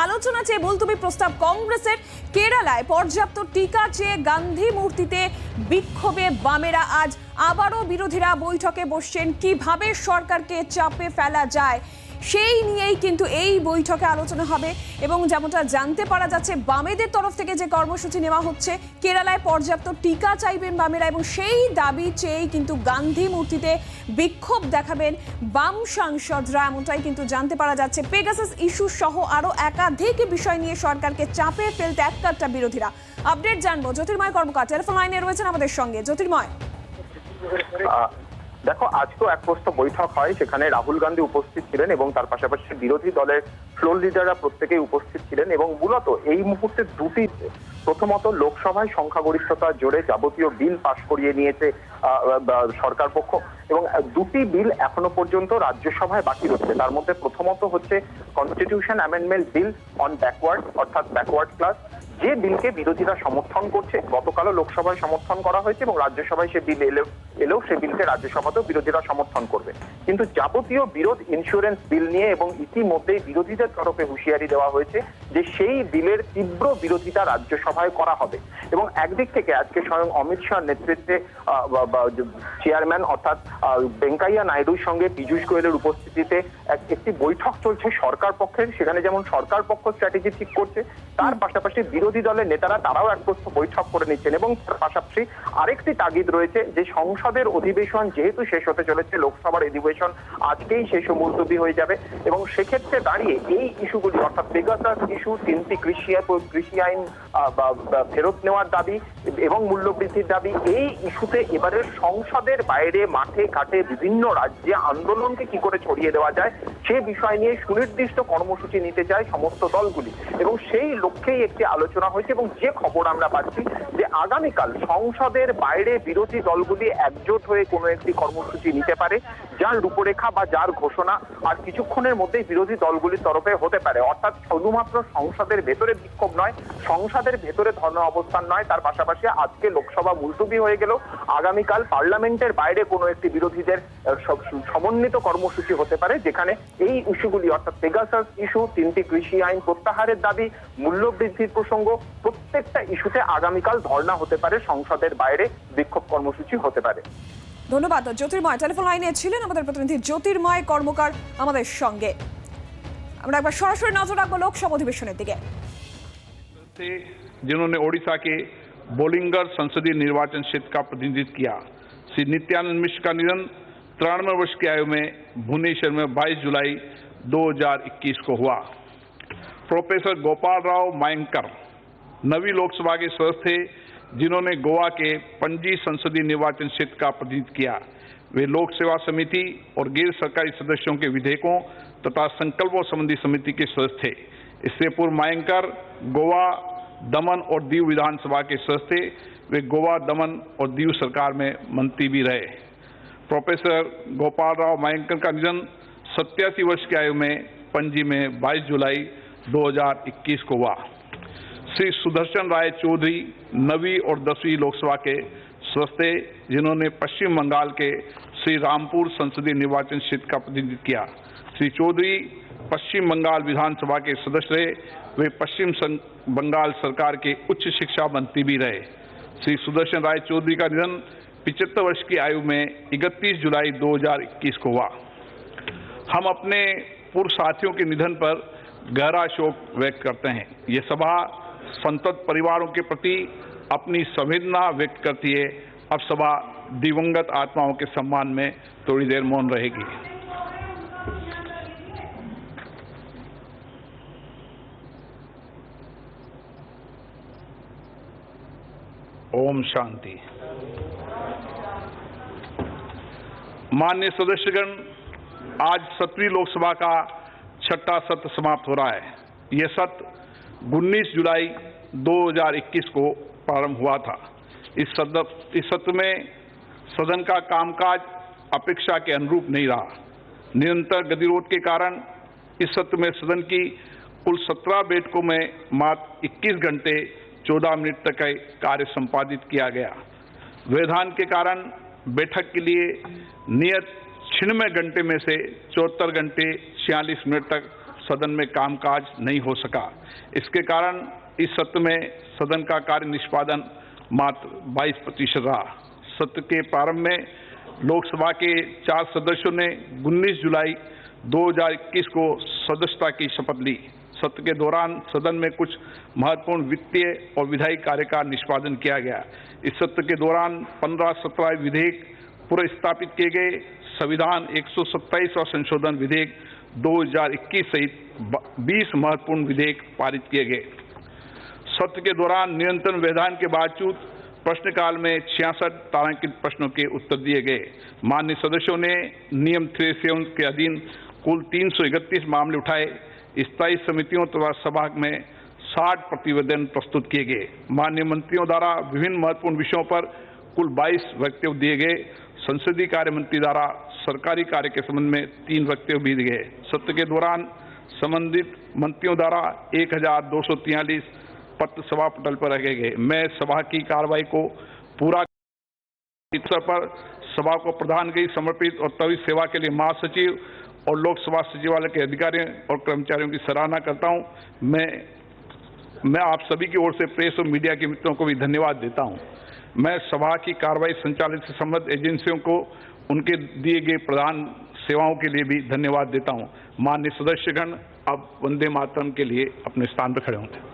আলোচনা চেয়ে মুলতবি প্রস্তাব কংগ্রেসের। কেরালায় পর্যাপ্ত টিকা চেয়ে গান্ধী মূর্তিতে বিক্ষোভে বামেরা। আজ আবারও বিরোধীরা বৈঠকে বসছেন। কিভাবে সরকারকে চাপে ফেলা যায় সেই নিয়েই কিন্তু এই বৈঠকে আলোচনা হবে। এবং যেমনটা জানতে পারা যাচ্ছে, বামেদের তরফ থেকে যে কর্মসূচি নেওয়া হচ্ছে, কেরালায় পর্যাপ্ত টিকা চাইবেন বামেরা এবং সেই দাবি চেয়েই কিন্তু গান্ধী মূর্তিতে বিক্ষোভ দেখাবেন বাম সাংসদরা, এমনটাই কিন্তু জানতে পারা যাচ্ছে। পেগাসাস ইস্যু সহ আরো একাধিক বিষয় নিয়ে সরকারকে চাপে ফেলতে এককাট্টা বিরোধীরা। আপডেট জানবো, জ্যোতির্ময় কর্মকার টেলিফোন লাইনে রয়েছেন আমাদের সঙ্গে। জ্যোতির্ময়, দেখো, আজকেও এক প্রস্তাব বৈঠক হয়, সেখানে রাহুল গান্ধী উপস্থিত ছিলেন এবং তার পাশাপাশি বিরোধী দলের ফ্লোর লিডাররা প্রত্যেকেই উপস্থিত ছিলেন। এবং মূলত এই মুহূর্তে দুটি, প্রথমত লোকসভায় সংখ্যাগরিষ্ঠতা জোরে যাবতীয় বিল পাশ করিয়ে নিয়েছে সরকার পক্ষ, এবং দুটি বিল এখনো পর্যন্ত রাজ্যসভায় বাকি রয়েছে। তার মধ্যে প্রথমত হচ্ছে constitution amendment bill on backward, অর্থাৎ ব্যাকওয়ার্ড ক্লাস, যে বিলকে বিরোধীরা সমর্থন করছে। গতকালও লোকসভায় সমর্থন করা হয়েছে এবং রাজ্যসভায় সে বিল এলেও সে বিলকে রাজ্যসভাতেও বিরোধীরা সমর্থন করবে। কিন্তু যাবতীয় বিরোধ ইন্স্যুরেন্স বিল নিয়ে, এবং ইতিমধ্যেই বিরোধীদের তরফে হুঁশিয়ারি দেওয়া হয়েছে যে সেই বিলের তীব্র বিরোধিতা রাজ্যসভায় করা হবে। এবং একদিক থেকে আজকে স্বয়ং অমিত শাহর নেতৃত্বে চেয়ারম্যান অর্থাৎ ভেঙ্কাইয়া নাইডুর সঙ্গে পীযূষ গোয়েলের উপস্থিতিতে একটি বৈঠক চলছে সরকার পক্ষের। সেখানে যেমন সরকার পক্ষ স্ট্র্যাটেজি ঠিক করছে, তার পাশাপাশি বিরোধী দলের নেতারা তারাও এক প্রস্তাব বৈঠক করে নিচ্ছেন। এবং তার পাশাপাশি আরেকটি তাগিদ রয়েছে যে সংসদের অধিবেশন যেহেতু শেষ হতে চলেছে, লোকসভার অধিবেশন আজকেই শেষ মুলতবি হয়ে যাবে, এবং সেক্ষেত্রে দাঁড়িয়ে এই ইস্যুগুলি অর্থাৎ পেগাসাস ইস্যু, তিনটি কৃষি আইন ফেরত নেওয়ার দাবি এবং মূল্যবৃদ্ধির দাবি, এই ইস্যুতে এবারে সংসদের বাইরে মাঠে ঘাটে বিভিন্ন রাজ্যে আন্দোলনকে কি করে ছড়িয়ে দেওয়া যায় সে বিষয় নিয়ে সুনির্দিষ্ট কর্মসূচি নিতে চায় সমস্ত দলগুলি। এবং সেই লক্ষ্যেই একটি আলোচনা হয়েছে। এবং যে খবর আমরা পাচ্ছি যে আগামীকাল সংসদের বাইরে বিরোধী দলগুলি একজোট হয়ে কোনো একটি কর্মসূচি নিতে পারে, যার রূপরেখা বা যার ঘোষণা আর কিছুক্ষণের মধ্যেই বিরোধী দলগুলির তরফে হতে পারে। অর্থাৎ শুধুমাত্র সংসদের ভেতরে বিক্ষোভ নয়, সংসদের ভেতরে ধর্ণা অবস্থান নয়, তার পাশাপাশি আজকে লোকসভা মুলতবি হয়ে গেল, আগামীকাল পার্লামেন্টের বাইরে কোনো একটি বিরোধীদের সমন্বিত কর্মসূচি হতে পারে, যেখানে এই ইস্যুগুলি অর্থাৎ পেগাসাস ইস্যু, তিনটি কৃষি আইন প্রত্যাহারের দাবি, মূল্যবৃদ্ধির প্রসঙ্গ, প্রত্যেকটা ইস্যুতে আগামীকাল ধর্ণা হতে পারে, সংসদের বাইরে বিক্ষোভ কর্মসূচি হতে পারে। ধন্যবাদ জ্যোতির্ময়। টেলিফোন লাইনে ছিলেন আমাদের প্রতিনিধি জ্যোতির্ময় কর্মকার আমাদের সঙ্গে। আমরা একবার সরাসরি নজর রাখবো লোকসভা অধিবেশনের দিকে। जिन्होंने ओडिशा के बोलिंगर संसदीय निर्वाचन क्षेत्र का प्रतिनिधित्व किया, श्री नित्यानंद मिश्र का निधन 93 वर्ष की आयु में भुवनेश्वर में 22 जुलाई 2021 को हुआ। प्रोफेसर गोपाल राव मयंकर नवी लोकसभा के सदस्य थे, जिन्होंने गोवा के पणजी संसदीय निर्वाचन क्षेत्र का प्रतिनिधित्व किया। वे लोक सेवा समिति और गैर सरकारी सदस्यों के विधेयकों तथा संकल्पों संबंधी समिति के सदस्य थे। इससे पूर्व मयंकर गोवा, दमन और दीव विधानसभा के सदस्य थे। वे गोवा, दमन और दीव सरकार में मंत्री भी रहे। प्रोफेसर गोपाल राव मयंकर का निधन 87 वर्ष की आयु में पणजी में 22 जुलाई 2021 को हुआ। श्री सुदर्शन राय चौधरी नवी और 10वीं लोकसभा के सदस्य थे, जिन्होंने पश्चिम बंगाल के श्री रामपुर संसदीय निर्वाचन क्षेत्र का प्रतिनिधित्व किया। श्री चौधरी पश्चिम बंगाल विधानसभा के सदस्य रहे। वे पश्चिम बंगाल सरकार के उच्च शिक्षा मंत्री भी रहे। श्री सुदर्शन राय चौधरी का निधन 75 वर्ष की आयु में 31 जुलाई 2021 को हुआ। हम अपने पूर्व साथियों के निधन पर गहरा शोक व्यक्त करते हैं। ये सभा संतप्त परिवारों के प्रति अपनी संवेदना व्यक्त करती है। अब सभा दिवंगत आत्माओं के सम्मान में थोड़ी देर मौन रहेगी। ओम शांति। माननीय सदस्यगण, आज 7वीं लोकसभा का छठा सत्र समाप्त हो रहा है। यह सत्र 19 जुलाई 2021 को प्रारंभ हुआ था। इस सत्र में सदन का कामकाज अपेक्षा के अनुरूप नहीं रहा। निरंतर गतिरोध के कारण इस सत्र में सदन की कुल 17 बैठकों में मात्र 21 घंटे 14 मिनट तक कार्य संपादित किया गया। व्यवधान के कारण बैठक के लिए नियत 96 घंटे में से 74 घंटे 46 मिनट तक सदन में कामकाज नहीं हो सका। इसके कारण इस सत्र में सदन का कार्य निष्पादन मात्र 22% रहा। सत्र के प्रारंभ में लोकसभा के 4 सदस्यों ने 19 जुलाई 2021 को सदस्यता की शपथ ली। सत्र के दौरान सदन में कुछ महत्वपूर्ण वित्तीय और विधायी कार्य का निष्पादन किया गया। इस सत्र के दौरान 15-17 विधेयक पुनर्स्थापित किए गए। संविधान 127 और संशोधन विधेयक 2021 सहित 20 महत्वपूर्ण विधेयक पारित किए गए। सत्र के दौरान निरंतर व्यवधान के बावजूद प्रश्नकाल में 66 तारांकित प्रश्नों के उत्तर दिए गए। माननीय सदस्यों ने नियम 307 के अधीन कुल 331 मामले उठाए। स्थायी समितियों तथा सभा में 60 प्रतिवेदन प्रस्तुत किए गए। माननीय मंत्रियों द्वारा विभिन्न महत्वपूर्ण विषयों पर कुल 22 वक्तव्य दिए गए। संसदीय कार्य मंत्री द्वारा सरकारी कार्य के संबंध में 3 वक्तव्य भी दिए गए। सत्र के दौरान संबंधित मंत्रियों द्वारा 1243 पत्र सभा पटल पर रखे गए। मैं सभा की कार्रवाई को पूरा अवसर पर सभा को प्रधान की समर्पित और त्वरित सेवा के लिए महासचिव और लोकसभा सचिवालय के अधिकारियों और कर्मचारियों की सराहना करता हूं। मैं आप सभी की ओर से प्रेस और मीडिया के मित्रों को भी धन्यवाद देता हूं। मैं सभा की कार्रवाई संचालित से संबद्ध एजेंसियों को उनके दिए गए प्रधान सेवाओं के लिए भी धन्यवाद देता हूं। माननीय सदस्यगण अब वंदे मातरम के लिए अपने स्थान पर खड़े होंगे।